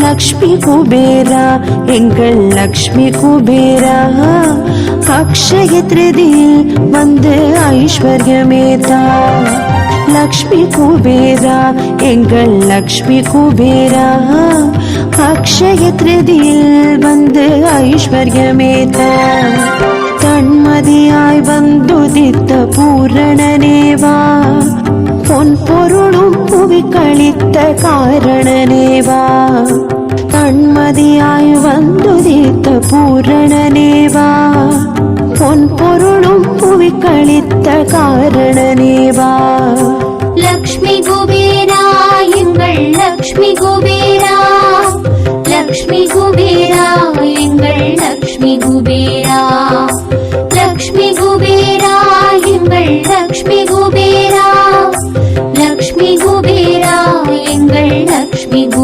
லக்ஷ்மி குபேரா எங்கள் லக்ஷ்மி குபேரா அக்ஷய திருதியில் வந்து ஐஸ்வர்யமேதா. லக்ஷ்மி குபேரா எங்கள் லக்ஷ்மி குபேரா அக்ஷய திருதியில் வந்து ஐஸ்வர்யமேதா. தன்மதியாய் வந்துதித்த பூரணனேவா பொன் பொருளும் புவி கழித்த காரணனேவா. தன்மதியாய் வந்துதித்த பூரணனேவா பொன் பொருளும் புவி கழித்த காரணனேவா. லக்ஷ்மி குபேரா எங்கள் லக்ஷ்மி குபேரா, லக்ஷ்மி குபேரா எங்கள் லக்ஷ்மி குபேரா.